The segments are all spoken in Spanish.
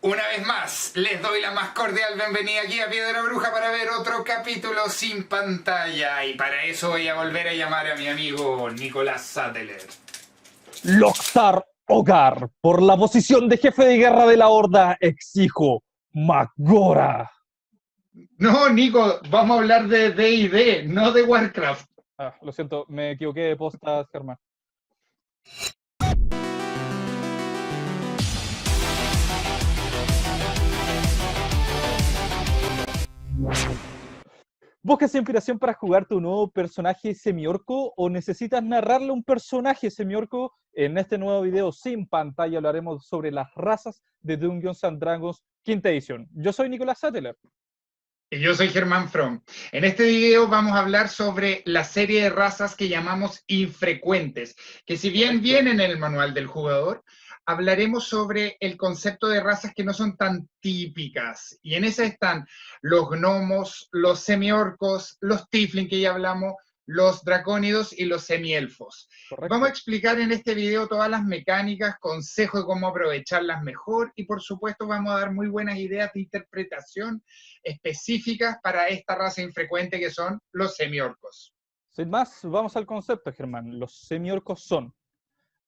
Una vez más, les doy la más cordial bienvenida aquí a Piedra Bruja para ver otro capítulo sin pantalla. Y para eso voy a volver a llamar a mi amigo Nicolás Sattler. Loktar Hogar, por la posición de jefe de guerra de la Horda, exijo Magora. No, Nico, vamos a hablar de D&D, no de Warcraft. Lo siento, me equivoqué de postas, Germán. ¿Buscas inspiración para jugar tu nuevo personaje semiorco o necesitas narrarle un personaje semiorco? En este nuevo video sin pantalla hablaremos sobre las razas de Dungeons and Dragons quinta edición. Yo soy Nicolás Sattler. Y yo soy Germán From. En este video vamos a hablar sobre la serie de razas que llamamos infrecuentes, que si bien vienen en el manual del jugador, hablaremos sobre el concepto de razas que no son tan típicas. Y en ese están los gnomos, los semiorcos, los tiefling que ya hablamos, los dracónidos y los semielfos. Correcto. Vamos a explicar en este video todas las mecánicas, consejos de cómo aprovecharlas mejor y por supuesto vamos a dar muy buenas ideas de interpretación específicas para esta raza infrecuente que son los semiorcos. Sin más, vamos al concepto, Germán. Los semiorcos son.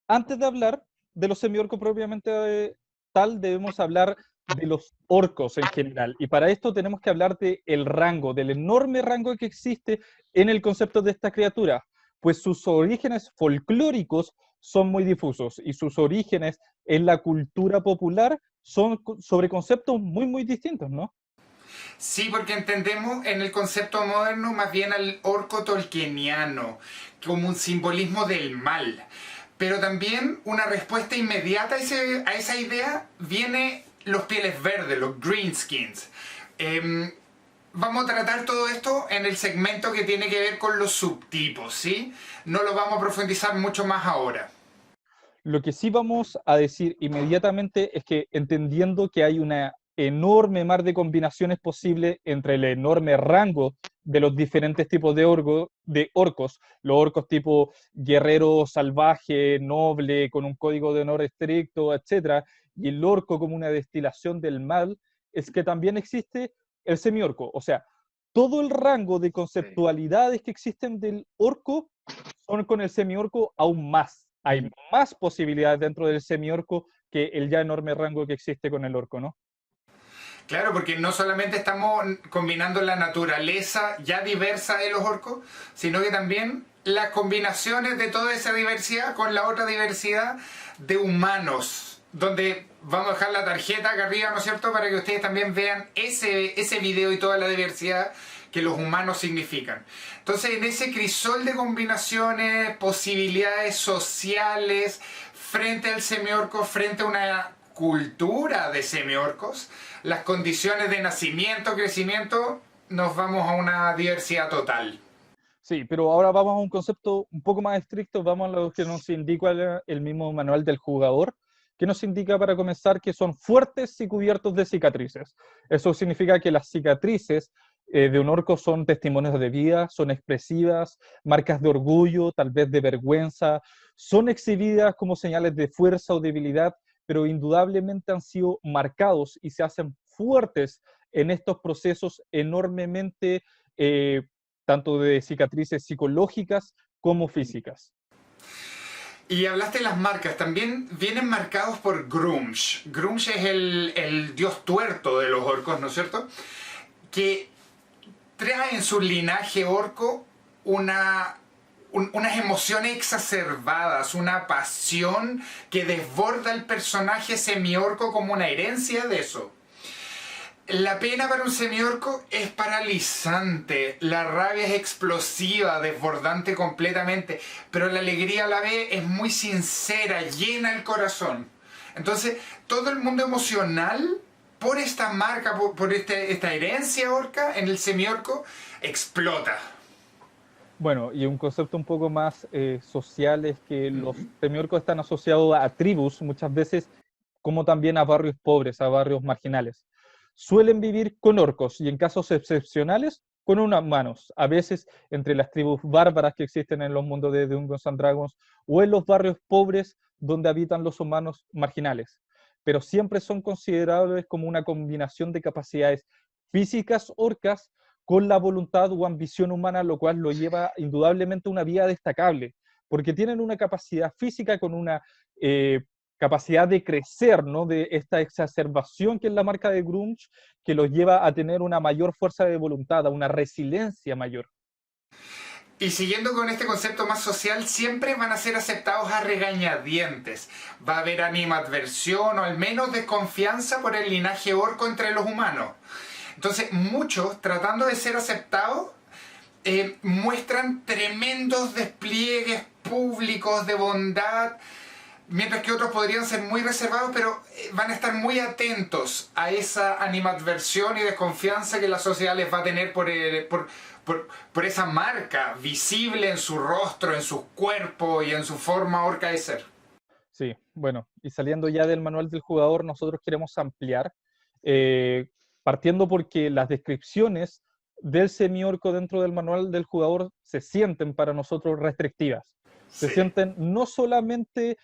Antes de hablar de los semiorcos propiamente tal, debemos hablar de los orcos en general. Y para esto tenemos que hablar del rango, del enorme rango que existe en el concepto de esta criatura, pues sus orígenes folclóricos son muy difusos y sus orígenes en la cultura popular son sobre conceptos muy distintos, ¿no? Sí, porque entendemos en el concepto moderno más bien al orco tolkieniano como un simbolismo del mal. Pero también una respuesta inmediata a esa idea viene los pieles verdes, los greenskins. Vamos a tratar todo esto en el segmento que tiene que ver con los subtipos, ¿sí? No lo vamos a profundizar mucho más ahora. Lo que sí vamos a decir inmediatamente es que entendiendo que hay una enorme mar de combinaciones posibles entre el enorme rango de los diferentes tipos de orcos, los orcos tipo guerrero salvaje, noble, con un código de honor estricto, etc., y el orco como una destilación del mal, es que también existe el semiorco. O sea, todo el rango de conceptualidades que existen del orco son con el semiorco aún más. Hay más posibilidades dentro del semiorco que el ya enorme rango que existe con el orco, ¿no? Claro, porque no solamente estamos combinando la naturaleza ya diversa de los orcos, sino que también las combinaciones de toda esa diversidad con la otra diversidad de humanos, donde vamos a dejar la tarjeta acá arriba, ¿no es cierto?, para que ustedes también vean ese video y toda la diversidad que los humanos significan. Entonces, en ese crisol de combinaciones, posibilidades sociales, frente al semiorco, frente a una cultura de semiorcos, las condiciones de nacimiento, crecimiento, nos vamos a una diversidad total. Sí, pero ahora vamos a un concepto un poco más estricto, vamos a lo que nos indica el mismo manual del jugador, que nos indica para comenzar que son fuertes y cubiertos de cicatrices. Eso significa que las cicatrices de un orco son testimonios de vida, son expresivas, marcas de orgullo, tal vez de vergüenza, son exhibidas como señales de fuerza o debilidad, pero indudablemente han sido marcados y se hacen fuertes en estos procesos enormemente tanto de cicatrices psicológicas como físicas. Y hablaste de las marcas, también vienen marcados por Grunge. Grunge es el dios tuerto de los orcos, ¿no es cierto? Que trae en su linaje orco unas emociones exacerbadas, una pasión que desborda el personaje semiorco como una herencia de eso. La pena para un semiorco es paralizante, la rabia es explosiva, desbordante completamente, pero la alegría a la vez es muy sincera, llena el corazón. Entonces, todo el mundo emocional, por esta marca, por esta herencia orca en el semiorco, explota. Bueno, y un concepto un poco más social es que los semiorcos están asociados a tribus muchas veces, como también a barrios pobres, a barrios marginales. Suelen vivir con orcos y en casos excepcionales con humanos, a veces entre las tribus bárbaras que existen en los mundos de Dungeons and Dragons o en los barrios pobres donde habitan los humanos marginales. pero siempre son considerables como una combinación de capacidades físicas orcas con la voluntad o ambición humana, lo cual lo lleva indudablemente a una vía destacable, porque tienen una capacidad física con una capacidad de crecer, ¿no? De esta exacerbación que es la marca de Grunge, que los lleva a tener una mayor fuerza de voluntad, a una resiliencia mayor. Y siguiendo con este concepto más social, siempre van a ser aceptados a regañadientes. Va a haber animadversión o al menos desconfianza por el linaje orco entre los humanos. Entonces, muchos, tratando de ser aceptados, muestran tremendos despliegues públicos de bondad, mientras que otros podrían ser muy reservados, pero van a estar muy atentos a esa animadversión y desconfianza que la sociedad les va a tener por esa marca visible en su rostro, en su cuerpo y en su forma orca de ser. Sí, bueno, y saliendo ya del manual del jugador, nosotros queremos ampliar, eh, partiendo porque las descripciones del semiorco dentro del manual del jugador se sienten para nosotros restrictivas. Se Sí. sienten no solamente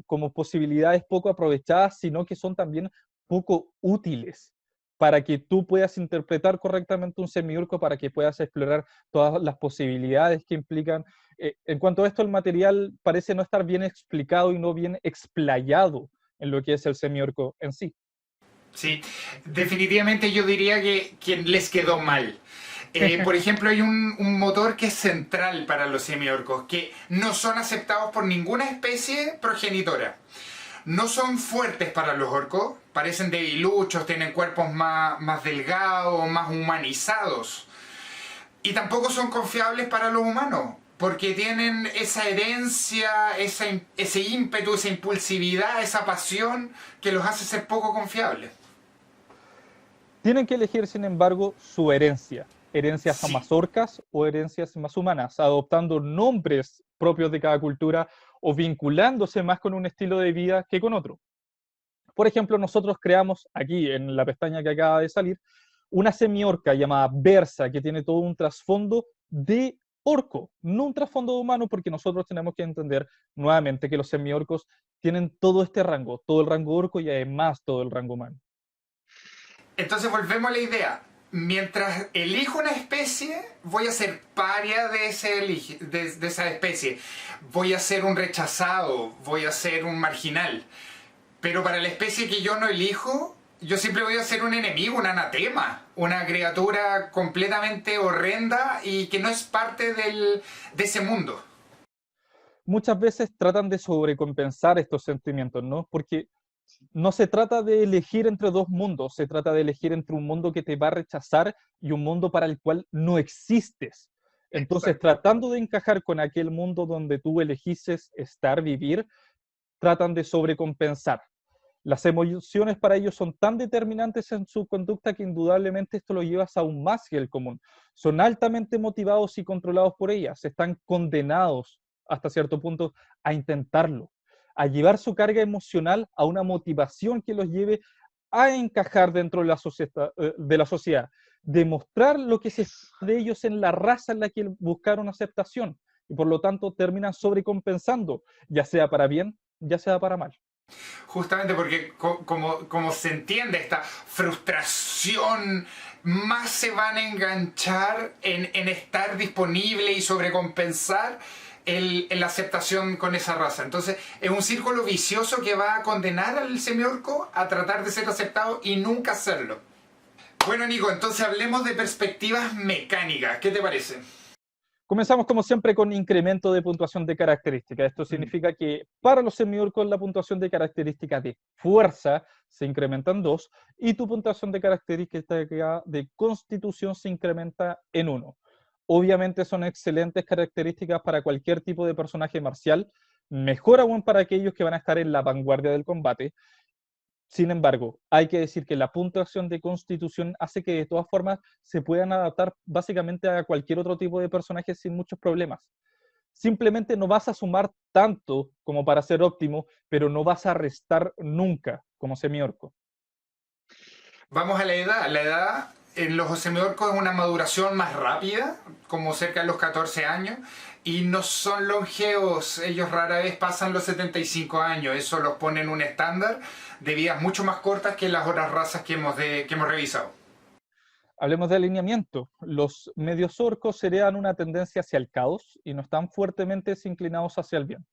como posibilidades poco aprovechadas, sino que son también poco útiles para que tú puedas interpretar correctamente un semiorco, para que puedas explorar todas las posibilidades que implican. En cuanto a esto, el material parece no estar bien explicado y no bien explayado en lo que es el semiorco en sí. Sí, definitivamente yo diría que les quedó mal. Por ejemplo, hay un motor que es central para los semiorcos, que no son aceptados por ninguna especie progenitora. No son fuertes para los orcos, parecen debiluchos, tienen cuerpos más delgados, más humanizados. Y tampoco son confiables para los humanos, porque tienen esa herencia, ese ímpetu, esa impulsividad, esa pasión que los hace ser poco confiables. Tienen que elegir, sin embargo, su herencia, herencias Sí. más orcas o herencias más humanas, adoptando nombres propios de cada cultura o vinculándose más con un estilo de vida que con otro. Por ejemplo, nosotros creamos aquí, en la pestaña que acaba de salir, una semiorca llamada Versa, que tiene todo un trasfondo de orco, no un trasfondo humano, porque nosotros tenemos que entender nuevamente que los semiorcos tienen todo este rango, todo el rango orco y además todo el rango humano. Entonces volvemos a la idea. Mientras elijo una especie, voy a ser paria de esa especie. Voy a ser un rechazado, voy a ser un marginal. Pero para la especie que yo no elijo, yo siempre voy a ser un enemigo, un anatema, una criatura completamente horrenda y que no es parte de ese mundo. Muchas veces tratan de sobrecompensar estos sentimientos, ¿no? Porque no se trata de elegir entre dos mundos, se trata de elegir entre un mundo que te va a rechazar y un mundo para el cual no existes. Entonces, Exacto. tratando de encajar con aquel mundo donde tú elegiste estar, vivir, tratan de sobrecompensar. Las emociones para ellos son tan determinantes en su conducta que indudablemente esto lo llevas aún más que el común. Son altamente motivados y controlados por ellas, están condenados hasta cierto punto a intentarlo, a llevar su carga emocional a una motivación que los lleve a encajar dentro de la sociedad, demostrar lo que se espera de ellos en la raza en la que buscaron aceptación y por lo tanto terminan sobrecompensando, ya sea para bien, ya sea para mal. Justamente porque como se entiende esta frustración, más se van a enganchar en estar disponible y sobrecompensar la aceptación con esa raza. Entonces es un círculo vicioso que va a condenar al semiorco a tratar de ser aceptado y nunca hacerlo. Bueno, Nico, entonces hablemos de perspectivas mecánicas. ¿Qué te parece? Comenzamos como siempre con incremento de puntuación de característica. Esto significa que para los semiorcos la puntuación de característica de fuerza se incrementa en 2 y tu puntuación de característica de constitución se incrementa en 1. Obviamente son excelentes características para cualquier tipo de personaje marcial, mejor aún para aquellos que van a estar en la vanguardia del combate. Sin embargo, hay que decir que la puntuación de constitución hace que de todas formas se puedan adaptar básicamente a cualquier otro tipo de personaje sin muchos problemas. Simplemente no vas a sumar tanto como para ser óptimo, pero no vas a restar nunca como semiorco. Vamos a la edad. La edad en los semiorcos es una maduración más rápida, como cerca de los 14 años, y no son longevos, ellos rara vez pasan los 75 años, eso los pone en un estándar de vidas mucho más cortas que las otras razas que hemos revisado. Hablemos de alineamiento. Los medios orcos heredan una tendencia hacia el caos y no están fuertemente inclinados hacia el bien.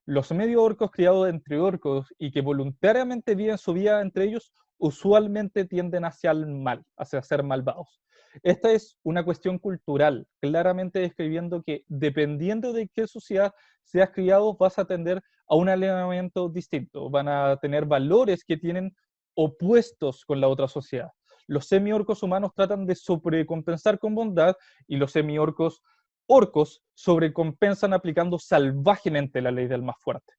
Los medio orcos criados entre orcos y que voluntariamente viven su vida entre ellos usualmente tienden hacia el mal, hacia ser malvados. Esta es una cuestión cultural, claramente describiendo que dependiendo de qué sociedad seas criado vas a tender a un alineamiento distinto, van a tener valores que tienen opuestos con la otra sociedad. Los semi-orcos humanos tratan de sobrecompensar con bondad y los semi-orcos orcos sobrecompensan aplicando salvajemente la ley del más fuerte.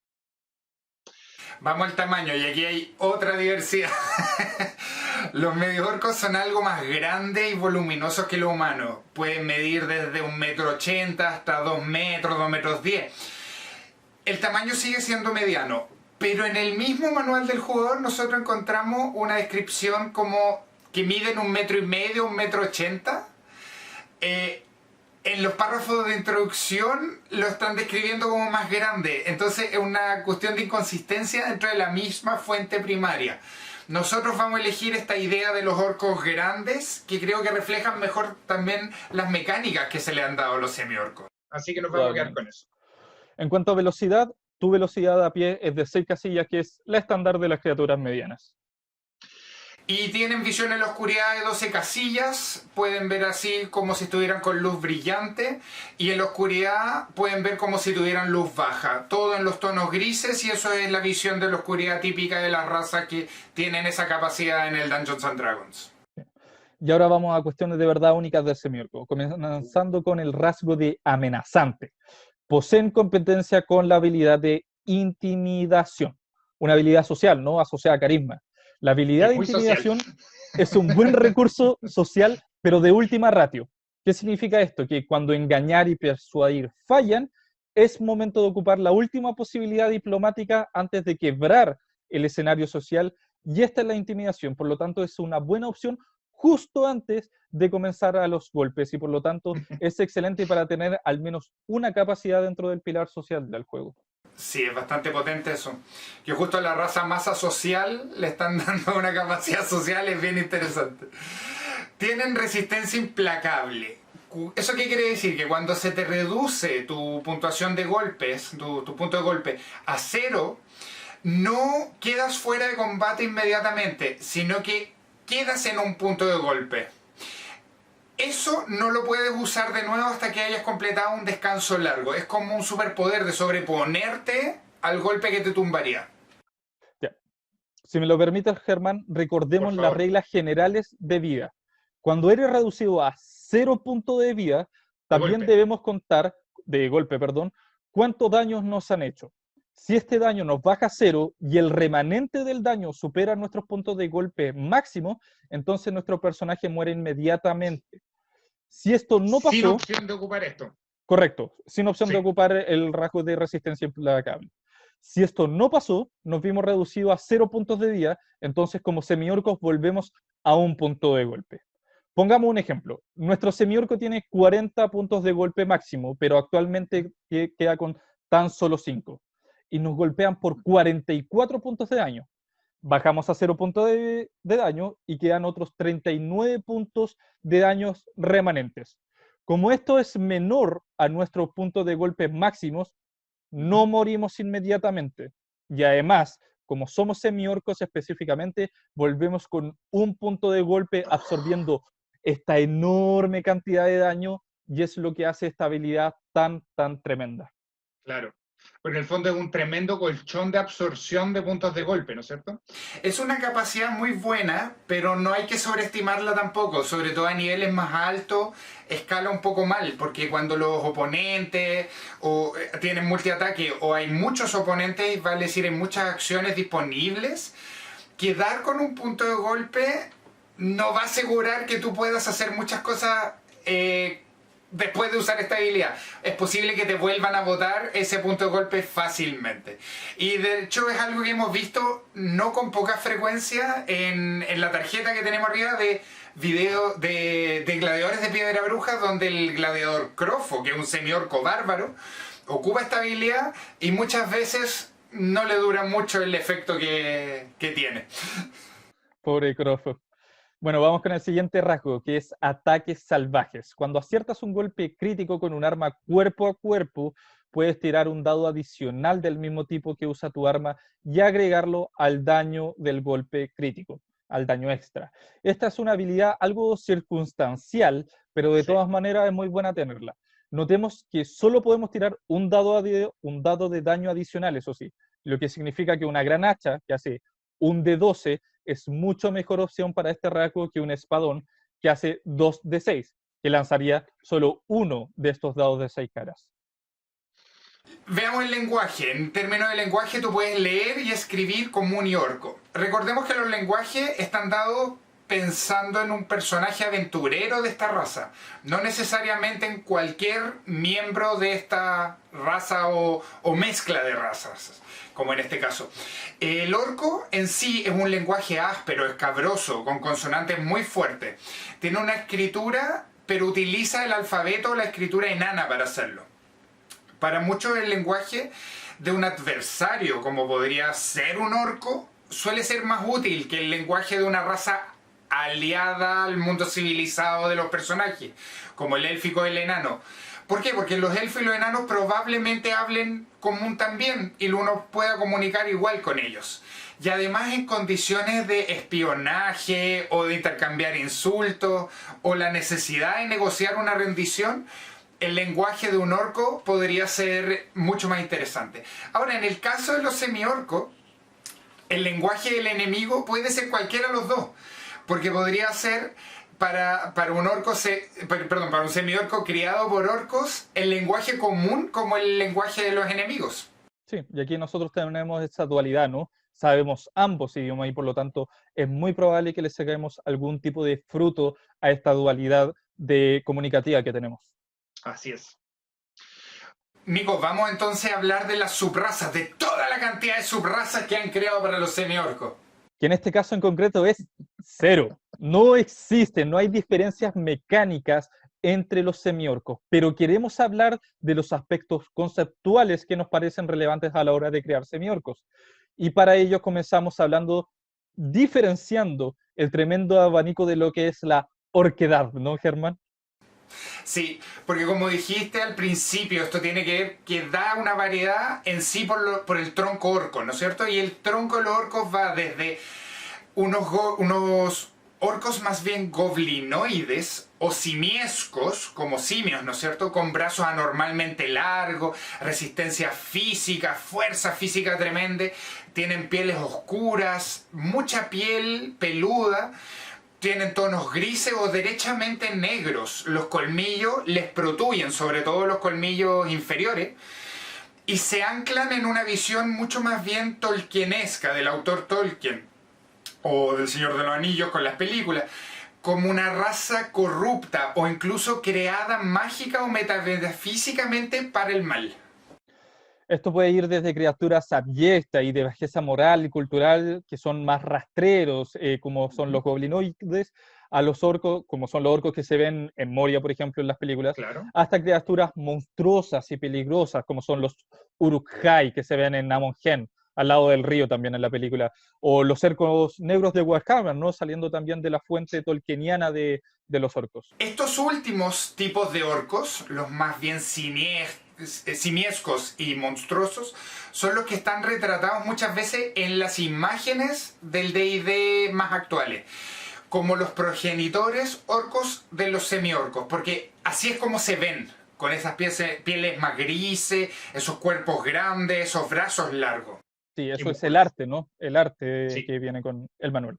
Vamos al tamaño, y aquí hay otra diversidad. Los medios orcos son algo más grandes y voluminosos que los humanos. Pueden medir desde 1,80 m hasta 2 metros, 2,10 m. El tamaño sigue siendo mediano, pero en el mismo manual del jugador nosotros encontramos una descripción como que miden 1,5 m, 1,80 m. En los párrafos de introducción lo están describiendo como más grande. Entonces es una cuestión de inconsistencia dentro de la misma fuente primaria. Nosotros vamos a elegir esta idea de los orcos grandes, que creo que reflejan mejor también las mecánicas que se le han dado a los semi-orcos. Así que nos vamos a quedar con eso. En cuanto a velocidad, tu velocidad a pie es de 6 casillas, que es la estándar de las criaturas medianas. Y tienen visión en la oscuridad de 12 casillas, pueden ver así como si estuvieran con luz brillante, y en la oscuridad pueden ver como si tuvieran luz baja, todo en los tonos grises, y eso es la visión de la oscuridad típica de las razas que tienen esa capacidad en el Dungeons and Dragons. Y ahora vamos a cuestiones de verdad únicas del semiorco, comenzando con el rasgo de amenazante. Poseen competencia con la habilidad de intimidación, una habilidad social, ¿no? Asociada a carisma. La habilidad de intimidación es un buen recurso social, pero de última ratio. ¿Qué significa esto? Que cuando engañar y persuadir fallan, es momento de ocupar la última posibilidad diplomática antes de quebrar el escenario social, y esta es la intimidación. Por lo tanto, es una buena opción justo antes de comenzar a los golpes, y por lo tanto es excelente para tener al menos una capacidad dentro del pilar social del juego. Sí, es bastante potente eso. Que justo a la raza masa social le están dando una capacidad social, es bien interesante. Tienen resistencia implacable. ¿Eso qué quiere decir? Que cuando se te reduce tu puntuación de golpes, tu punto de golpe, a 0, no quedas fuera de combate inmediatamente, sino que quedas en un punto de golpe. Eso no lo puedes usar de nuevo hasta que hayas completado un descanso largo. Es como un superpoder de sobreponerte al golpe que te tumbaría. Ya. Si me lo permites, Germán, recordemos las reglas generales de vida. Cuando eres reducido a 0 puntos de vida, también debemos contar, de golpe, perdón, cuántos daños nos han hecho. Si este daño nos baja a 0 y el remanente del daño supera nuestros puntos de golpe máximo, entonces nuestro personaje muere inmediatamente. Si esto no pasó... Sin opción de ocupar esto. Correcto, sin opción de ocupar el rasgo de resistencia implacable. Si esto no pasó, nos vimos reducidos a 0 puntos de vida, entonces como semiorcos volvemos a 1 punto de golpe. Pongamos un ejemplo. Nuestro semiorco tiene 40 puntos de golpe máximo, pero actualmente queda con tan solo 5. Y nos golpean por 44 puntos de daño. Bajamos a 0 puntos de daño y quedan otros 39 puntos de daños remanentes. Como esto es menor a nuestros puntos de golpe máximos, no morimos inmediatamente. Y además, como somos semiorcos específicamente, volvemos con 1 punto de golpe absorbiendo esta enorme cantidad de daño, y es lo que hace esta habilidad tan tremenda. Claro. Pero en el fondo es un tremendo colchón de absorción de puntos de golpe, ¿no es cierto? Es una capacidad muy buena, pero no hay que sobreestimarla tampoco, sobre todo a niveles más altos, escala un poco mal, porque cuando los oponentes tienen multiataque o hay muchos oponentes, vale decir, hay muchas acciones disponibles, quedar con un punto de golpe no va a asegurar que tú puedas hacer muchas cosas después de usar esta habilidad. Es posible que te vuelvan a botar ese punto de golpe fácilmente. Y de hecho es algo que hemos visto no con poca frecuencia en la tarjeta que tenemos arriba de video de gladiadores de piedra bruja, donde el gladiador Crofo, que es un semiorco bárbaro, ocupa esta habilidad y muchas veces no le dura mucho el efecto que tiene. Pobre Crofo. Bueno, vamos con el siguiente rasgo, que es ataques salvajes. Cuando aciertas un golpe crítico con un arma cuerpo a cuerpo, puedes tirar un dado adicional del mismo tipo que usa tu arma y agregarlo al daño del golpe crítico, al daño extra. Esta es una habilidad algo circunstancial, pero de Sí. todas maneras es muy buena tenerla. Notemos que solo podemos tirar un dado de daño adicional, eso sí, lo que significa que una gran hacha, que hace un de 12, es mucho mejor opción para este rasgo que un espadón que hace 2 de 6, que lanzaría solo uno de estos dados de 6 caras. Veamos el lenguaje. En términos de lenguaje, tú puedes leer y escribir común y orco. Recordemos que los lenguajes están dados pensando en un personaje aventurero de esta raza, no necesariamente en cualquier miembro de esta raza o mezcla de razas, como en este caso. El orco en sí es un lenguaje áspero, escabroso, con consonantes muy fuertes. Tiene una escritura, pero utiliza el alfabeto o la escritura enana para hacerlo. Para muchos el lenguaje de un adversario, como podría ser un orco, suele ser más útil que el lenguaje de una raza aliada al mundo civilizado de los personajes, como el élfico y el enano. ¿Por qué? Porque los elfos y los enanos probablemente hablen común también y uno pueda comunicar igual con ellos. Y además en condiciones de espionaje o de intercambiar insultos o la necesidad de negociar una rendición, el lenguaje de un orco podría ser mucho más interesante. Ahora, en el caso de los semiorcos, el lenguaje del enemigo puede ser cualquiera de los dos, porque podría ser para un orco, para un semiorco criado por orcos, el lenguaje común como el lenguaje de los enemigos. Sí, y aquí nosotros tenemos esa dualidad, ¿no? Sabemos ambos idiomas y por lo tanto es muy probable que le saquemos algún tipo de fruto a esta dualidad de comunicativa que tenemos. Así es. Nico, vamos entonces a hablar de las subrazas, de toda la cantidad de subrazas que han creado para los semiorcos. Que en este caso en concreto es cero. No existen, no hay diferencias mecánicas entre los semiorcos, pero queremos hablar de los aspectos conceptuales que nos parecen relevantes a la hora de crear semiorcos. Y para ello comenzamos hablando, diferenciando el tremendo abanico de lo que es la orquedad, ¿no, Germán? Sí, porque como dijiste al principio, esto tiene que ver que da una variedad en sí por el tronco orco, ¿no es cierto? Y el tronco de los orcos va desde unos orcos más bien goblinoides o simiescos, como simios, ¿no es cierto? Con brazos anormalmente largos, resistencia física, fuerza física tremenda, tienen pieles oscuras, mucha piel peluda, tienen tonos grises o derechamente negros. Los colmillos les protuyen, sobre todo los colmillos inferiores, y se anclan en una visión mucho más bien tolkienesca del autor Tolkien, o del Señor de los Anillos con las películas, como una raza corrupta o incluso creada mágica o metafísicamente para el mal. Esto puede ir desde criaturas abyectas y de bajeza moral y cultural, que son más rastreros, como son los goblinoides, a los orcos, como son los orcos que se ven en Moria, por ejemplo, en las películas, Claro. hasta criaturas monstruosas y peligrosas, como son los Uruk-hai, que se ven en Amon-Hen, al lado del río también en la película, o los cercos negros de Warhammer, ¿no? Saliendo también de la fuente tolkieniana de los orcos. Estos últimos tipos de orcos, los más bien simiescos y monstruosos, son los que están retratados muchas veces en las imágenes del D&D más actuales, como los progenitores orcos de los semiorcos, porque así es como se ven, con esas pieles más grises, esos cuerpos grandes, esos brazos largos. Sí, eso es el arte, ¿no? El arte Sí. que viene con el manual.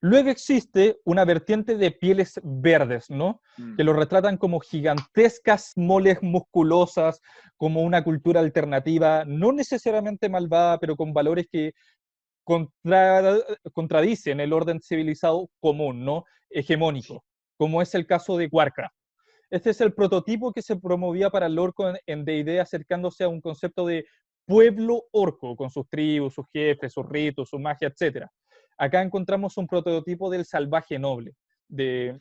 Luego existe una vertiente de pieles verdes, ¿no? Que lo retratan como gigantescas moles musculosas, como una cultura alternativa, no necesariamente malvada, pero con valores que contradicen el orden civilizado común, ¿no? Hegemónico, como es el caso de Warcraft. Este es el prototipo que se promovía para el orco en D&D, acercándose a un concepto de pueblo orco, con sus tribus, sus jefes, sus ritos, su magia, etc. Acá encontramos un prototipo del salvaje noble, de,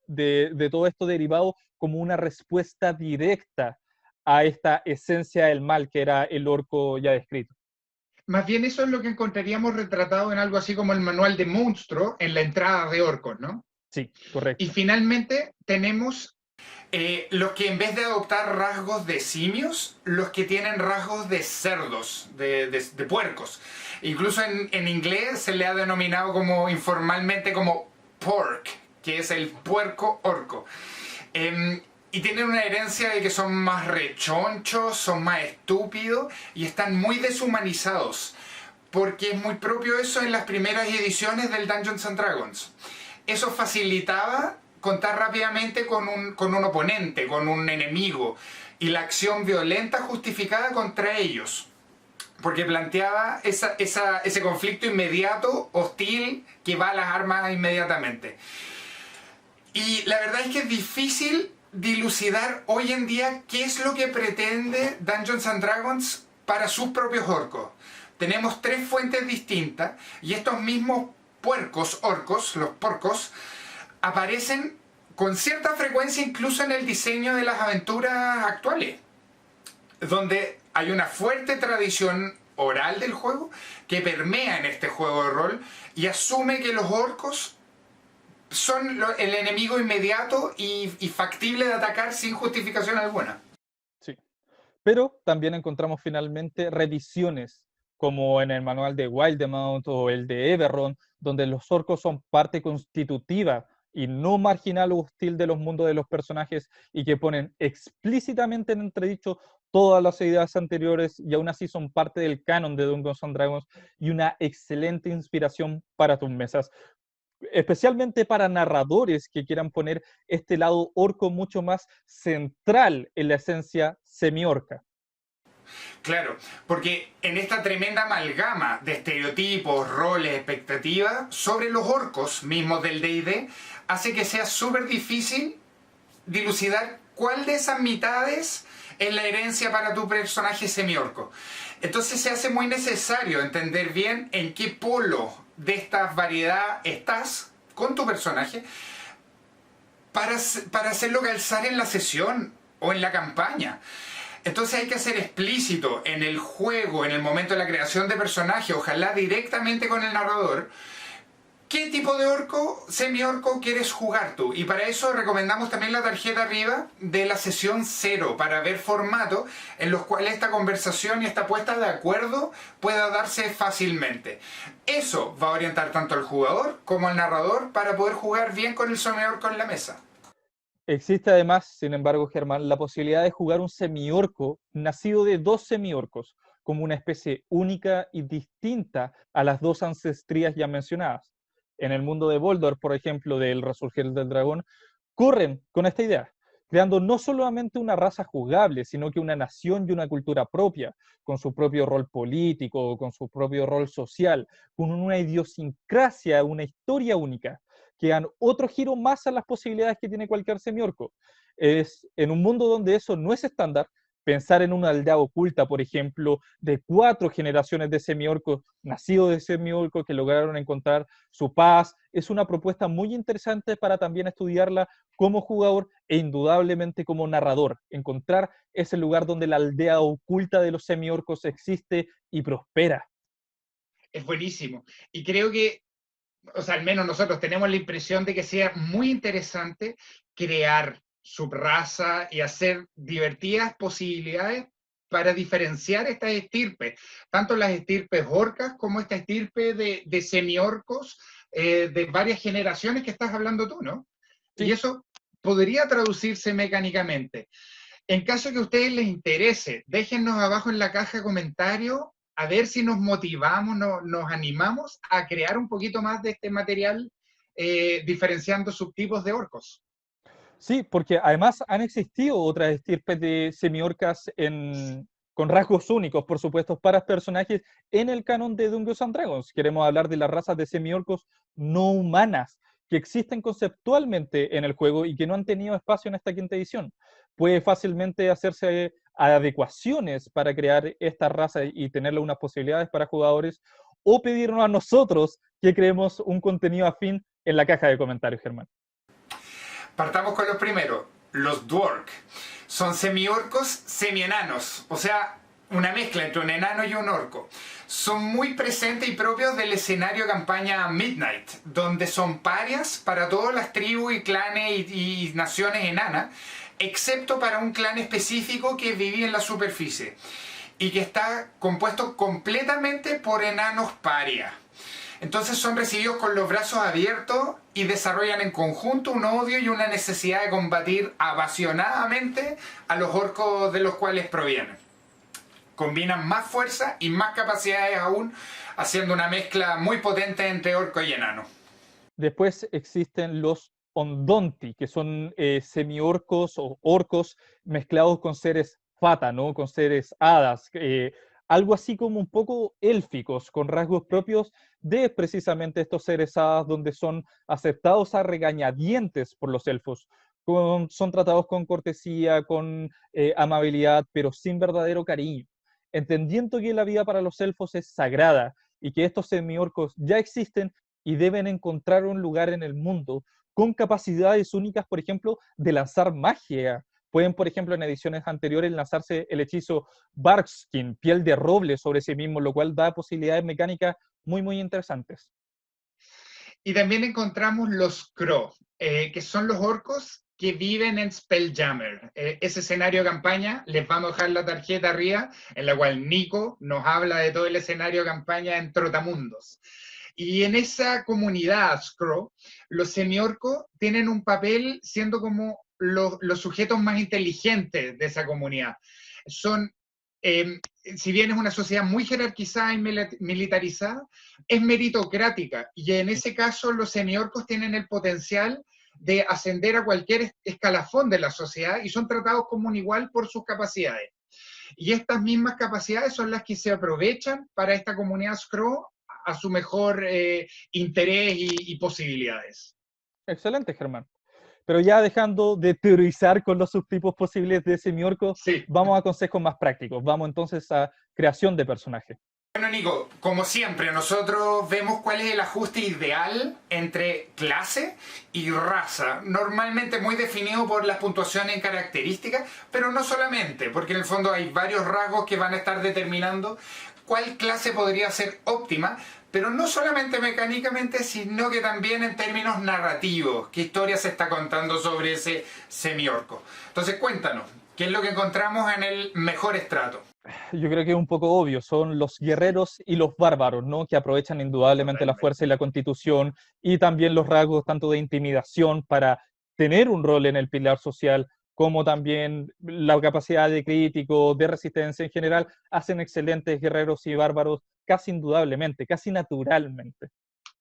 de todo esto derivado como una respuesta directa a esta esencia del mal que era el orco ya descrito. Más bien eso es lo que encontraríamos retratado en algo así como el manual de monstruo en la entrada de orcos, ¿no? Sí, Y correcto. finalmente tenemos los que en vez de adoptar rasgos de simios, los que tienen rasgos de cerdos, de puercos. Incluso en inglés se le ha denominado como informalmente como pork, que es el puerco orco. Y tienen una herencia de que son más rechonchos, son más estúpidos y están muy deshumanizados. Porque es muy propio eso en las primeras ediciones del Dungeons and Dragons. Eso facilitaba contar rápidamente con un oponente, con un enemigo, y la acción violenta justificada contra ellos. Porque planteaba ese conflicto inmediato, hostil, que va a las armas inmediatamente. Y la verdad es que es difícil dilucidar hoy en día qué es lo que pretende Dungeons and Dragons para sus propios orcos. Tenemos tres fuentes distintas y estos mismos puercos, orcos, los porcos, aparecen con cierta frecuencia incluso en el diseño de las aventuras actuales, donde hay una fuerte tradición oral del juego que permea en este juego de rol y asume que los orcos son el enemigo inmediato y factible de atacar sin justificación alguna. Sí. Pero también encontramos finalmente revisiones, como en el manual de Wildemount o el de Eberron, donde los orcos son parte constitutiva y no marginal o hostil de los mundos de los personajes y que ponen explícitamente en entredicho todas las ideas anteriores y aún así son parte del canon de Dungeons and Dragons y una excelente inspiración para tus mesas, especialmente para narradores que quieran poner este lado orco mucho más central en la esencia semi-orca. Claro, porque en esta tremenda amalgama de estereotipos, roles, expectativas sobre los orcos mismos del D&D, hace que sea súper difícil dilucidar cuál de esas mitades es la herencia para tu personaje semiorco. Entonces se hace muy necesario entender bien en qué polo de esta variedad estás con tu personaje para hacerlo calzar en la sesión o en la campaña. Entonces hay que ser explícito en el juego, en el momento de la creación de personaje, ojalá directamente con el narrador, qué tipo de orco, semi-orco quieres jugar tú. Y para eso recomendamos también la tarjeta arriba de la sesión 0, para ver formatos en los cuales esta conversación y esta puesta de acuerdo pueda darse fácilmente. Eso va a orientar tanto al jugador como al narrador para poder jugar bien con el semi-orco en la mesa. Existe además, sin embargo, Germán, la posibilidad de jugar un semiorco nacido de dos semiorcos, como una especie única y distinta a las dos ancestrías ya mencionadas. En el mundo de Boldor, por ejemplo, del Resurgir del Dragón, corren con esta idea, creando no solamente una raza jugable, sino que una nación y una cultura propia, con su propio rol político, con su propio rol social, con una idiosincrasia, una historia única, que dan otro giro más a las posibilidades que tiene cualquier semiorco. Es en un mundo donde eso no es estándar, pensar en una aldea oculta, por ejemplo, de 4 generaciones de semiorcos, nacidos de semiorcos que lograron encontrar su paz, es una propuesta muy interesante para también estudiarla como jugador e indudablemente como narrador. Encontrar ese lugar donde la aldea oculta de los semiorcos existe y prospera. Es buenísimo. Y creo que, o sea, al menos nosotros tenemos la impresión de que sea muy interesante crear subraza y hacer divertidas posibilidades para diferenciar estas estirpes, tanto las estirpes orcas como esta estirpe de semiorcos de varias generaciones que estás hablando tú, ¿no? Y Sí, eso podría traducirse mecánicamente. En caso que a ustedes les interese, déjennos abajo en la caja de comentarios a ver si nos motivamos, nos animamos a crear un poquito más de este material diferenciando subtipos de orcos. sí, porque además han existido otras estirpes de semiorcas con rasgos únicos, por supuesto, para personajes en el canon de Dungeons and Dragons. Queremos hablar de las razas de semiorcos no humanas, que existen conceptualmente en el juego y que no han tenido espacio en esta quinta edición. Puede fácilmente hacerse adecuaciones para crear esta raza y tenerle unas posibilidades para jugadores, o pedirnos a nosotros que creemos un contenido afín en la caja de comentarios, Germán. Partamos con los primeros, los Dwark. Son semi-orcos, semi-enanos, o sea, una mezcla entre un enano y un orco. Son muy presentes y propios del escenario campaña Midnight, donde son parias para todas las tribus y clanes y naciones enanas, excepto para un clan específico que vive en la superficie y que está compuesto completamente por enanos parias. Entonces son recibidos con los brazos abiertos y desarrollan en conjunto un odio y una necesidad de combatir apasionadamente a los orcos de los cuales provienen. Combinan más fuerza y más capacidades aún, haciendo una mezcla muy potente entre orco y enano. Después existen los Ondonti, que son semi-orcos o orcos mezclados con seres fata, ¿no? Con seres hadas, algo así como un poco élficos, con rasgos propios de precisamente estos seres hadas, donde son aceptados a regañadientes por los elfos. Son tratados con cortesía, con amabilidad, pero sin verdadero cariño. Entendiendo que la vida para los elfos es sagrada y que estos semiorcos ya existen y deben encontrar un lugar en el mundo con capacidades únicas, por ejemplo, de lanzar magia. Pueden, por ejemplo, en ediciones anteriores lanzarse el hechizo Barkskin, piel de roble sobre sí mismo, lo cual da posibilidades mecánicas muy, muy interesantes. Y también encontramos los Crow, que son los orcos que viven en Spelljammer. Ese escenario de campaña, les vamos a dejar la tarjeta arriba, en la cual Nico nos habla de todo el escenario de campaña en Trotamundos. Y en esa comunidad Scroll, los semiorcos tienen un papel siendo como los sujetos más inteligentes de esa comunidad. Son, si bien es una sociedad muy jerarquizada y militarizada, es meritocrática. Y en ese caso, los semiorcos tienen el potencial de ascender a cualquier escalafón de la sociedad y son tratados como un igual por sus capacidades. Y estas mismas capacidades son las que se aprovechan para esta comunidad Scroll a su mejor interés y posibilidades. Excelente, Germán. Pero ya dejando de teorizar con los subtipos posibles de semiorco, sí, vamos a consejos más prácticos. Vamos entonces a creación de personaje. Bueno, Nico, como siempre, nosotros vemos cuál es el ajuste ideal entre clase y raza. Normalmente muy definido por las puntuaciones en características, pero no solamente, porque en el fondo hay varios rasgos que van a estar determinando cuál clase podría ser óptima, pero no solamente mecánicamente, sino que también en términos narrativos. ¿Qué historia se está contando sobre ese semiorco? Entonces cuéntanos, ¿qué es lo que encontramos en el mejor estrato? Yo creo que es un poco obvio, son los guerreros y los bárbaros, ¿no? Que aprovechan indudablemente la fuerza y la constitución y también los rasgos tanto de intimidación para tener un rol en el pilar social, como también la capacidad de crítico, de resistencia en general, hacen excelentes guerreros y bárbaros casi indudablemente, casi naturalmente.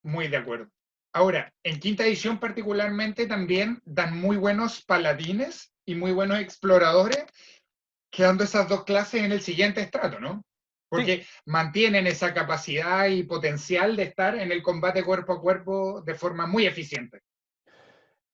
Muy de acuerdo. Ahora, en quinta edición particularmente también dan muy buenos paladines y muy buenos exploradores, quedando esas dos clases en el siguiente estrato, ¿no? Porque sí, mantienen esa capacidad y potencial de estar en el combate cuerpo a cuerpo de forma muy eficiente.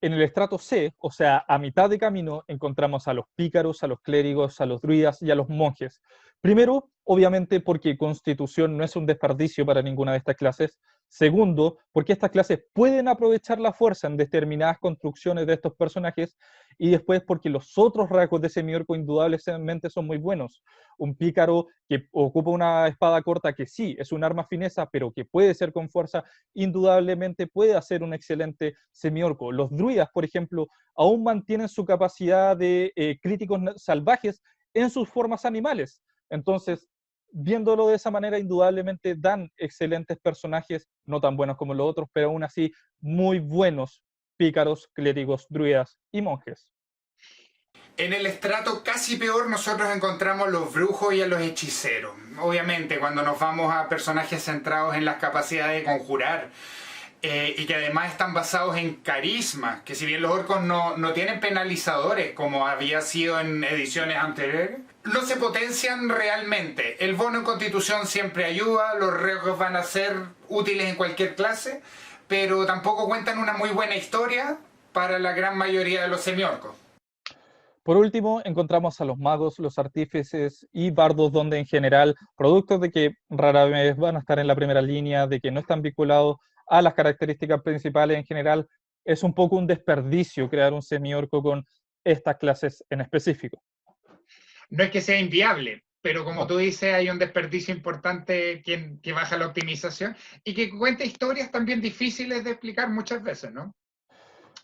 En el estrato C, o sea, a mitad de camino, encontramos a los pícaros, a los clérigos, a los druidas y a los monjes. Primero, obviamente, porque Constitución no es un desperdicio para ninguna de estas clases. Segundo, porque estas clases pueden aprovechar la fuerza en determinadas construcciones de estos personajes. Y después, porque los otros rasgos de semiorco indudablemente son muy buenos. Un pícaro que ocupa una espada corta que sí, es un arma fineza, pero que puede ser con fuerza, indudablemente puede hacer un excelente semiorco. Los druidas, por ejemplo, aún mantienen su capacidad de críticos salvajes en sus formas animales. Entonces, viéndolo de esa manera, indudablemente dan excelentes personajes, no tan buenos como los otros, pero aún así muy buenos pícaros, clérigos, druidas y monjes. En el estrato casi peor nosotros encontramos los brujos y a los hechiceros. Obviamente, cuando nos vamos a personajes centrados en las capacidades de conjurar, y que además están basados en carisma, que si bien los orcos no tienen penalizadores como había sido en ediciones anteriores, no se potencian realmente. El bono en constitución siempre ayuda, los riesgos van a ser útiles en cualquier clase, pero tampoco cuentan una muy buena historia para la gran mayoría de los semiorcos. Por último, encontramos a los magos, los artífices y bardos, donde en general, producto de que rara vez van a estar en la primera línea, de que no están vinculados a las características principales en general, es un poco un desperdicio crear un semiorco con estas clases en específico. No es que sea inviable, pero como No. tú dices, hay un desperdicio importante que baja la optimización y que cuenta historias también difíciles de explicar muchas veces, ¿no?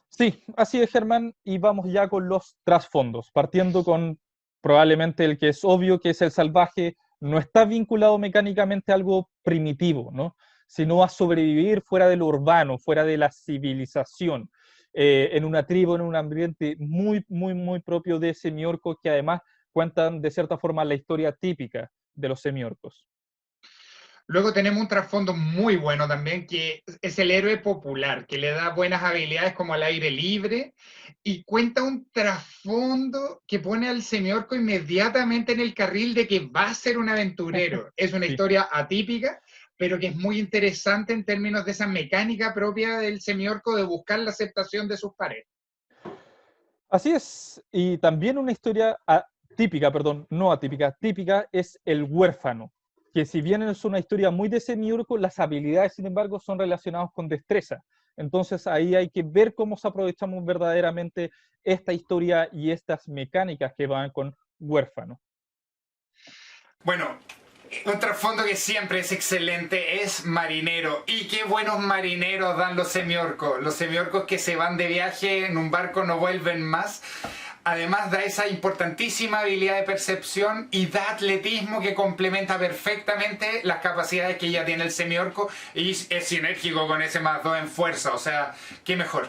Sí, así es, Germán, y vamos ya con los trasfondos, partiendo con probablemente el que es obvio, que es el salvaje, no está vinculado mecánicamente a algo primitivo, ¿no? Sino a sobrevivir fuera de lo urbano, fuera de la civilización, en una tribu, en un ambiente muy, muy, muy propio de semiorcos, que además cuentan de cierta forma la historia típica de los semiorcos. Luego tenemos un trasfondo muy bueno también, que es el héroe popular, que le da buenas habilidades como al aire libre, y cuenta un trasfondo que pone al semiorco inmediatamente en el carril de que va a ser un aventurero. Es una Sí. historia atípica, pero que es muy interesante en términos de esa mecánica propia del semiorco de buscar la aceptación de sus pares. Así es, y también una historia típica, perdón, no atípica, típica es el huérfano, que si bien es una historia muy de semiurgo, las habilidades, sin embargo, son relacionadas con destreza. Entonces ahí hay que ver cómo se aprovechamos verdaderamente esta historia y estas mecánicas que van con huérfano. Bueno, un trasfondo que siempre es excelente es marinero. Y qué buenos marineros dan los semiorcos. Los semiorcos que se van de viaje en un barco no vuelven más. Además da esa importantísima habilidad de percepción y da atletismo que complementa perfectamente las capacidades que ya tiene el semiorco y es sinérgico con ese +2 en fuerza. O sea, qué mejor.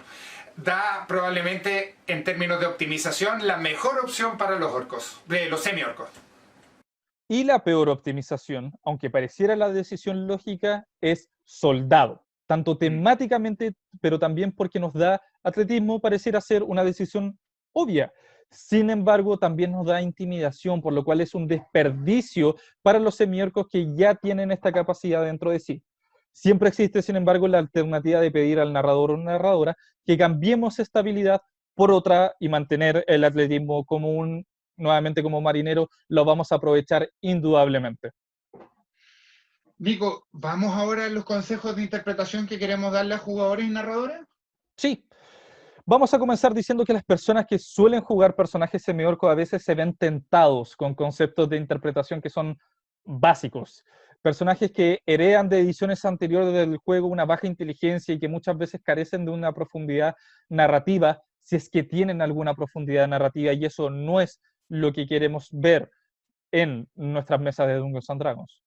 Da probablemente en términos de optimización la mejor opción para los orcos, de los semiorcos. Y la peor optimización, aunque pareciera la decisión lógica, es soldado. Tanto temáticamente, pero también porque nos da atletismo, pareciera ser una decisión obvia. Sin embargo, también nos da intimidación, por lo cual es un desperdicio para los semiorcos que ya tienen esta capacidad dentro de sí. Siempre existe, sin embargo, la alternativa de pedir al narrador o narradora que cambiemos esta habilidad por otra y mantener el atletismo como nuevamente como marinero, lo vamos a aprovechar indudablemente. Nico, ¿vamos ahora a los consejos de interpretación que queremos darle a jugadores y narradores? Sí, vamos a comenzar diciendo que las personas que suelen jugar personajes semiorcos a veces se ven tentados con conceptos de interpretación que son básicos. Personajes que heredan de ediciones anteriores del juego una baja inteligencia y que muchas veces carecen de una profundidad narrativa, si es que tienen alguna profundidad narrativa, y eso no es lo que queremos ver en nuestras mesas de Dungeons and Dragons.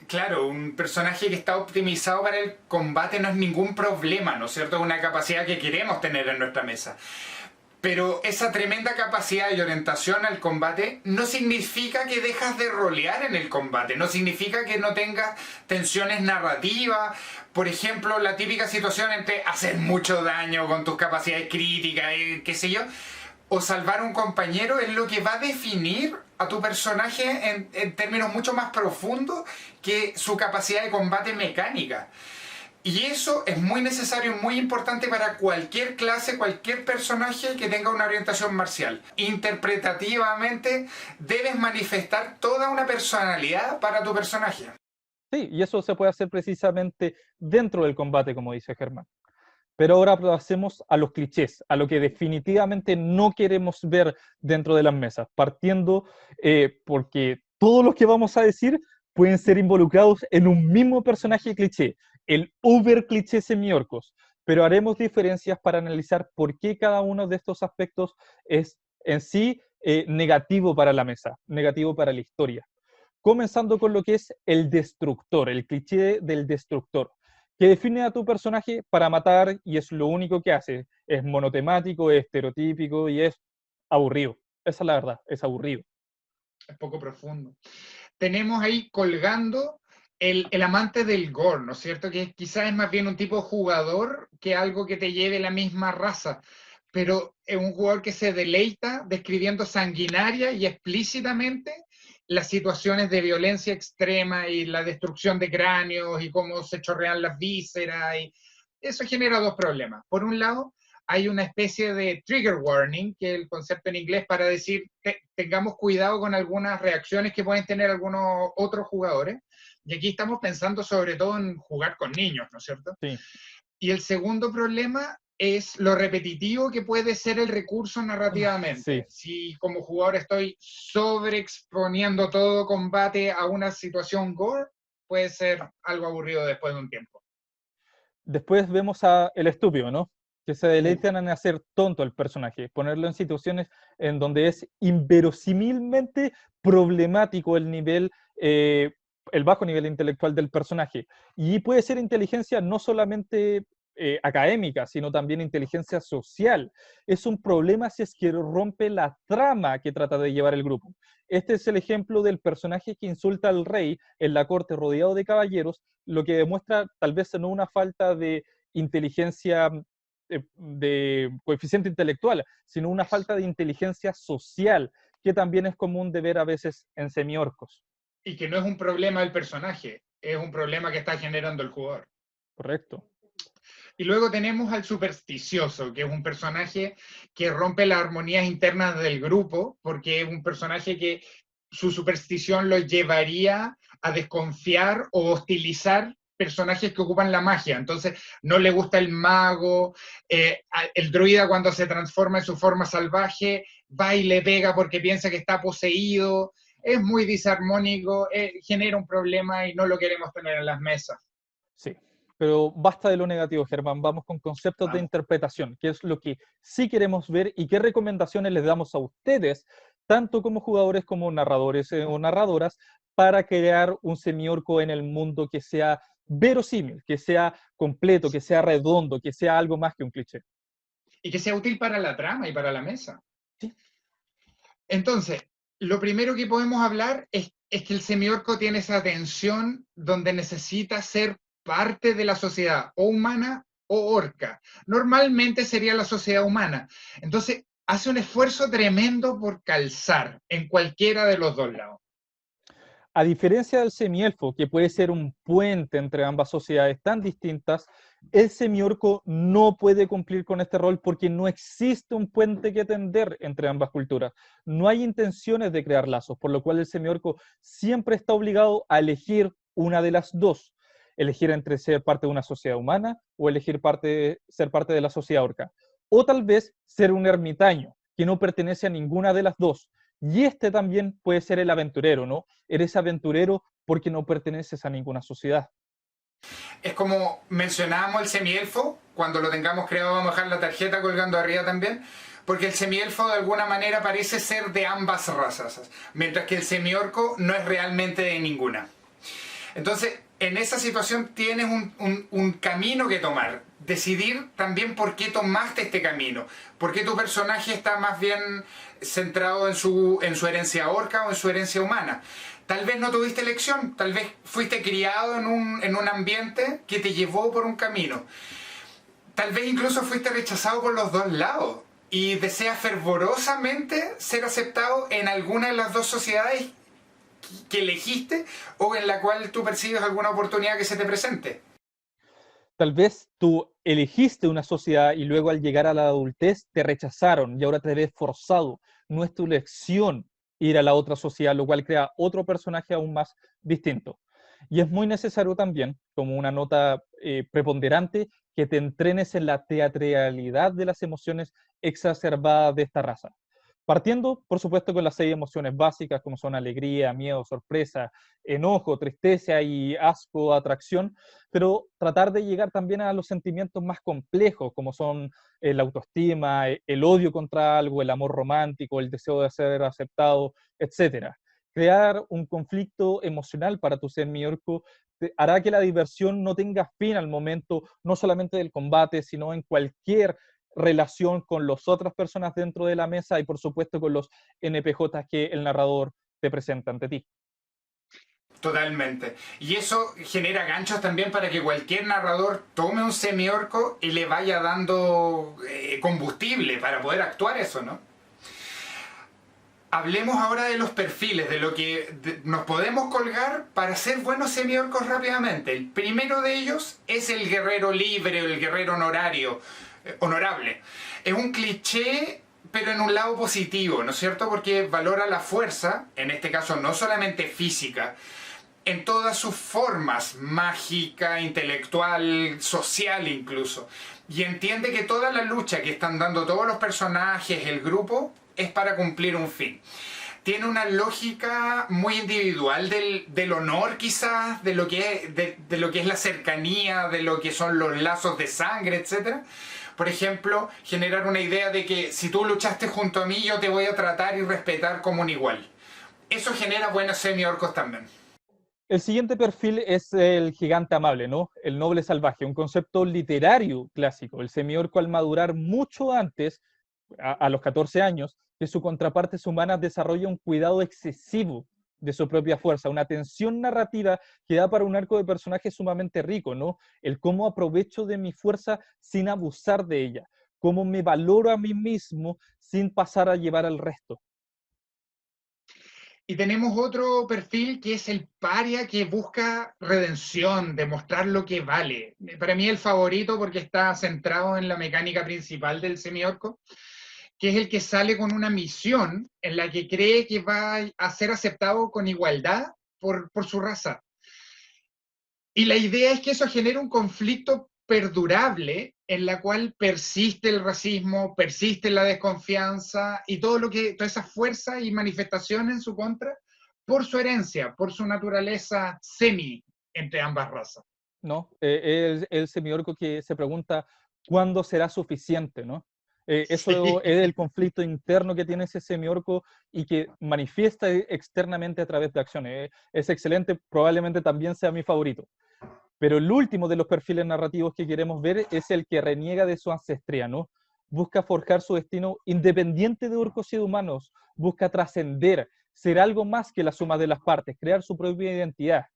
Claro, un personaje que está optimizado para el combate no es ningún problema, ¿no es cierto? Es una capacidad que queremos tener en nuestra mesa. Pero esa tremenda capacidad y orientación al combate no significa que dejas de rolear en el combate, no significa que no tengas tensiones narrativas. Por ejemplo, la típica situación entre hacer mucho daño con tus capacidades críticas y qué sé yo, o salvar a un compañero es lo que va a definir a tu personaje en términos mucho más profundos que su capacidad de combate mecánica. Y eso es muy necesario y muy importante para cualquier clase, cualquier personaje que tenga una orientación marcial. Interpretativamente debes manifestar toda una personalidad para tu personaje. Sí, y eso se puede hacer precisamente dentro del combate, como dice Germán. Pero ahora pasemos a los clichés, a lo que definitivamente no queremos ver dentro de las mesas, partiendo porque todos los que vamos a decir pueden ser involucrados en un mismo personaje cliché, el uber cliché semiorcos, pero haremos diferencias para analizar por qué cada uno de estos aspectos es en sí negativo para la mesa, negativo para la historia. Comenzando con lo que es el destructor, el cliché del destructor, que define a tu personaje para matar y es lo único que hace. Es monotemático, es estereotípico y es aburrido. Esa es la verdad, es aburrido. Es poco profundo. Tenemos ahí colgando el amante del gore, ¿no es cierto? Que quizás es más bien un tipo de jugador que algo que te lleve la misma raza, pero es un jugador que se deleita describiendo sanguinaria y explícitamente las situaciones de violencia extrema y la destrucción de cráneos y cómo se chorrean las vísceras Eso genera dos problemas. Por un lado, hay una especie de trigger warning, que es el concepto en inglés para decir que tengamos cuidado con algunas reacciones que pueden tener algunos otros jugadores. Y aquí estamos pensando sobre todo en jugar con niños, ¿no es cierto? Sí. Y el segundo problema es lo repetitivo que puede ser el recurso narrativamente. Sí. Si como jugador estoy sobreexponiendo todo combate a una situación gore, puede ser algo aburrido después de un tiempo. Después vemos a el estúpido, ¿no? Que se deleitan en hacer tonto al personaje, ponerlo en situaciones en donde es inverosímilmente problemático el bajo nivel intelectual del personaje. Y puede ser inteligencia no solamente académica, sino también inteligencia social. Es un problema si es que rompe la trama que trata de llevar el grupo. Este es el ejemplo del personaje que insulta al rey en la corte rodeado de caballeros, lo que demuestra tal vez no una falta de inteligencia de coeficiente intelectual, sino una falta de inteligencia social, que también es común de ver a veces en semiorcos. Y que no es un problema del personaje, es un problema que está generando el jugador. Correcto. Y luego tenemos al supersticioso, que es un personaje que rompe las armonías internas del grupo, porque es un personaje que su superstición lo llevaría a desconfiar o hostilizar personajes que ocupan la magia. Entonces, no le gusta el mago, el druida cuando se transforma en su forma salvaje, va y le pega porque piensa que está poseído, es muy disarmónico, genera un problema y no lo queremos tener en las mesas. Sí, pero basta de lo negativo, Germán. Vamos con conceptos de Vamos. interpretación, que es lo que sí queremos ver y qué recomendaciones les damos a ustedes, tanto como jugadores como narradores o narradoras, para crear un semiorco en el mundo que sea verosímil, que sea completo, que sea redondo, que sea algo más que un cliché. Y que sea útil para la trama y para la mesa. Sí. Entonces, lo primero que podemos hablar es que el semiorco tiene esa tensión donde necesita ser parte de la sociedad, o humana o orca. Normalmente sería la sociedad humana. Entonces, hace un esfuerzo tremendo por calzar en cualquiera de los dos lados. A diferencia del semielfo, que puede ser un puente entre ambas sociedades tan distintas, el semiorco no puede cumplir con este rol porque no existe un puente que tender entre ambas culturas. No hay intenciones de crear lazos, por lo cual el semiorco siempre está obligado a elegir una de las dos. Elegir entre ser parte de una sociedad humana o elegir ser parte de la sociedad orca. O tal vez ser un ermitaño, que no pertenece a ninguna de las dos. Y este también puede ser el aventurero, ¿no? Eres aventurero porque no perteneces a ninguna sociedad. Es como mencionábamos el semielfo, cuando lo tengamos creado vamos a dejar la tarjeta colgando arriba también, porque el semielfo de alguna manera parece ser de ambas razas, mientras que el semiorco no es realmente de ninguna. Entonces, en esa situación tienes un camino que tomar. Decidir también por qué tomaste este camino. Por qué tu personaje está más bien centrado en su herencia orca o en su herencia humana. Tal vez no tuviste elección, tal vez fuiste criado en un ambiente que te llevó por un camino. Tal vez incluso fuiste rechazado por los dos lados y deseas fervorosamente ser aceptado en alguna de las dos sociedades que elegiste o en la cual tú percibes alguna oportunidad que se te presente. Tal vez tú elegiste una sociedad y luego al llegar a la adultez te rechazaron y ahora te ves forzado. No es tu elección ir a la otra sociedad, lo cual crea otro personaje aún más distinto. Y es muy necesario también, como una nota preponderante, que te entrenes en la teatralidad de las emociones exacerbadas de esta raza. Partiendo, por supuesto, con las 6 emociones básicas, como son alegría, miedo, sorpresa, enojo, tristeza y asco, atracción, pero tratar de llegar también a los sentimientos más complejos, como son la autoestima, el odio contra algo, el amor romántico, el deseo de ser aceptado, etc. Crear un conflicto emocional para tu ser miorco hará que la diversión no tenga fin al momento, no solamente del combate, sino en cualquier relación con las otras personas dentro de la mesa y por supuesto con los NPJ que el narrador te presenta ante ti. Totalmente. Y eso genera ganchos también para que cualquier narrador tome un semiorco y le vaya dando combustible para poder actuar eso, ¿no? Hablemos ahora de los perfiles, de lo que nos podemos colgar para ser buenos semiorcos rápidamente. El primero de ellos es el guerrero libre o el guerrero honorable. Es un cliché, pero en un lado positivo, ¿no es cierto? Porque valora la fuerza, en este caso no solamente física, en todas sus formas, mágica, intelectual, social incluso. Y entiende que toda la lucha que están dando todos los personajes, el grupo, es para cumplir un fin. Tiene una lógica muy individual del honor quizás, de lo que es la cercanía, de lo que son los lazos de sangre, etc. Por ejemplo, generar una idea de que si tú luchaste junto a mí, yo te voy a tratar y respetar como un igual. Eso genera buenos semi-orcos también. El siguiente perfil es el gigante amable, ¿no? El noble salvaje, un concepto literario clásico. El semiorco al madurar mucho antes, a los 14 años, que su contraparte humana desarrolla un cuidado excesivo de su propia fuerza, una tensión narrativa que da para un arco de personaje sumamente rico, ¿no? El cómo aprovecho de mi fuerza sin abusar de ella, cómo me valoro a mí mismo sin pasar a llevar al resto. Y tenemos otro perfil que es el paria que busca redención, demostrar lo que vale. Para mí el favorito porque está centrado en la mecánica principal del semiorco, que es el que sale con una misión en la que cree que va a ser aceptado con igualdad por su raza. Y la idea es que eso genere un conflicto perdurable en la cual persiste el racismo, persiste la desconfianza y todo toda esa fuerza y manifestación en su contra por su herencia, por su naturaleza semi entre ambas razas. ¿No? El semiorco que se pregunta cuándo será suficiente, ¿no? Eso Sí. es el conflicto interno que tiene ese semiorco y que manifiesta externamente a través de acciones. Es excelente, probablemente también sea mi favorito. Pero el último de los perfiles narrativos que queremos ver es el que reniega de su ancestría, ¿no? Busca forjar su destino independiente de orcos y de humanos, busca trascender, ser algo más que la suma de las partes, crear su propia identidad.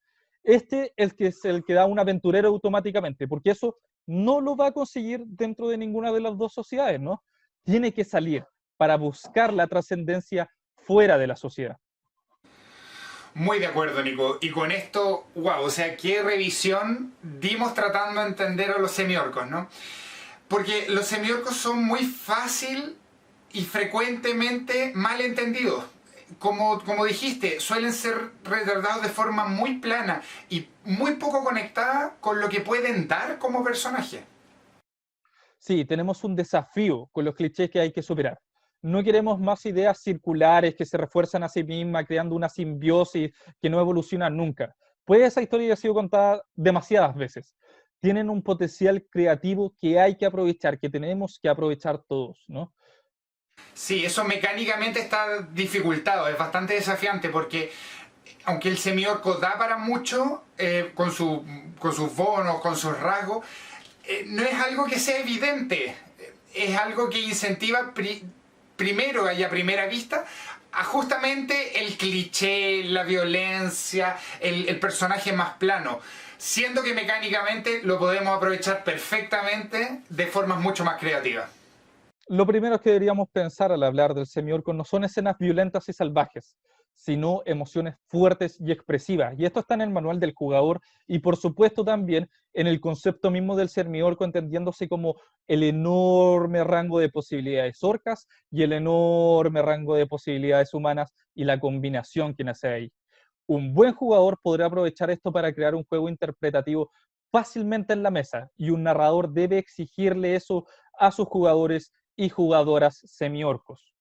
Este es el que da un aventurero automáticamente, porque eso no lo va a conseguir dentro de ninguna de las dos sociedades, ¿no? Tiene que salir para buscar la trascendencia fuera de la sociedad. Muy de acuerdo, Nico. Y con esto, wow, o sea, qué revisión dimos tratando de entender a los semiorcos, ¿no? Porque los semiorcos son muy fácil y frecuentemente mal entendidos. Como dijiste, suelen ser retratados de forma muy plana y muy poco conectada con lo que pueden dar como personaje. Sí, tenemos un desafío con los clichés que hay que superar. No queremos más ideas circulares que se refuerzan a sí mismas, creando una simbiosis que no evoluciona nunca. Pues esa historia ya ha sido contada demasiadas veces. Tienen un potencial creativo que hay que aprovechar, que tenemos que aprovechar todos, ¿no? Sí, eso mecánicamente está dificultado, es bastante desafiante porque aunque el semiorco da para mucho con sus bonos, con sus rasgos, no es algo que sea evidente, es algo que incentiva primero y a primera vista a justamente el cliché, la violencia, el personaje más plano, siendo que mecánicamente lo podemos aprovechar perfectamente de formas mucho más creativas. Lo primero que deberíamos pensar al hablar del semiorco no son escenas violentas y salvajes, sino emociones fuertes y expresivas. Y esto está en el manual del jugador y por supuesto también en el concepto mismo del semiorco, entendiéndose como el enorme rango de posibilidades orcas y el enorme rango de posibilidades humanas y la combinación que nace ahí. Un buen jugador podrá aprovechar esto para crear un juego interpretativo fácilmente en la mesa y un narrador debe exigirle eso a sus jugadores y jugadoras semiorcos.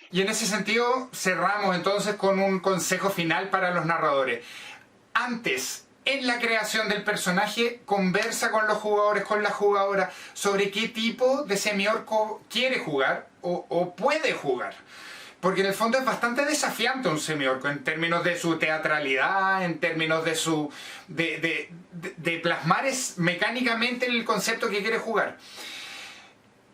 Y en ese sentido cerramos entonces con un consejo final para los narradores. Antes, en la creación del personaje, conversa con los jugadores, con la jugadora, sobre qué tipo de semiorco quiere jugar o puede jugar. Porque en el fondo es bastante desafiante un semiorco en términos de su teatralidad, en términos de su de plasmar mecánicamente el concepto que quiere jugar.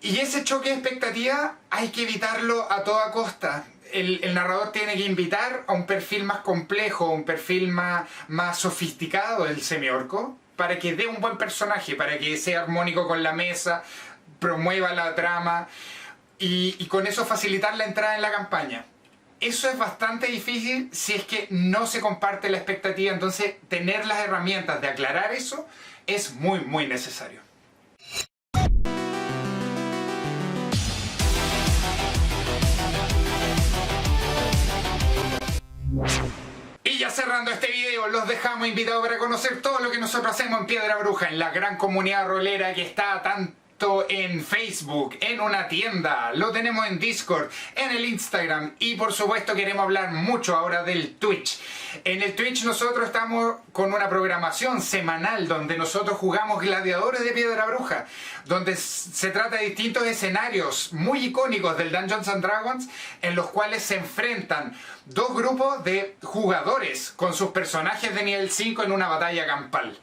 Y ese choque de expectativa hay que evitarlo a toda costa. El narrador tiene que invitar a un perfil más complejo, un perfil más sofisticado del semiorco, para que dé un buen personaje, para que sea armónico con la mesa, promueva la trama y con eso facilitar la entrada en la campaña. eso es bastante difícil si es que no se comparte la expectativa. Entonces, tener las herramientas de aclarar eso es muy, muy necesario. Y ya cerrando este video, los dejamos invitados para conocer todo lo que nosotros hacemos en Piedra Bruja, en la gran comunidad rolera que está tanto en Facebook, en una tienda, lo tenemos en Discord, en el Instagram y por supuesto queremos hablar mucho ahora del Twitch. En el Twitch nosotros estamos con una programación semanal donde nosotros jugamos Gladiadores de Piedra Bruja, donde se trata de distintos escenarios muy icónicos del Dungeons and Dragons en los cuales se enfrentan dos grupos de jugadores con sus personajes de nivel 5 en una batalla campal.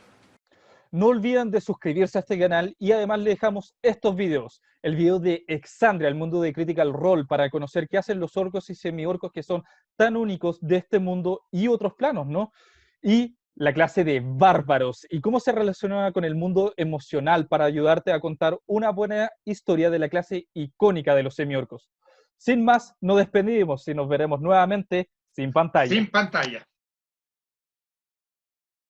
No olviden de suscribirse a este canal y además le dejamos estos videos. El video de Exandria, el mundo de Critical Role, para conocer qué hacen los orcos y semiorcos que son tan únicos de este mundo y otros planos, ¿no? Y la clase de bárbaros y cómo se relaciona con el mundo emocional para ayudarte a contar una buena historia de la clase icónica de los semiorcos. Sin más, nos despedimos y nos veremos nuevamente sin pantalla. Sin pantalla.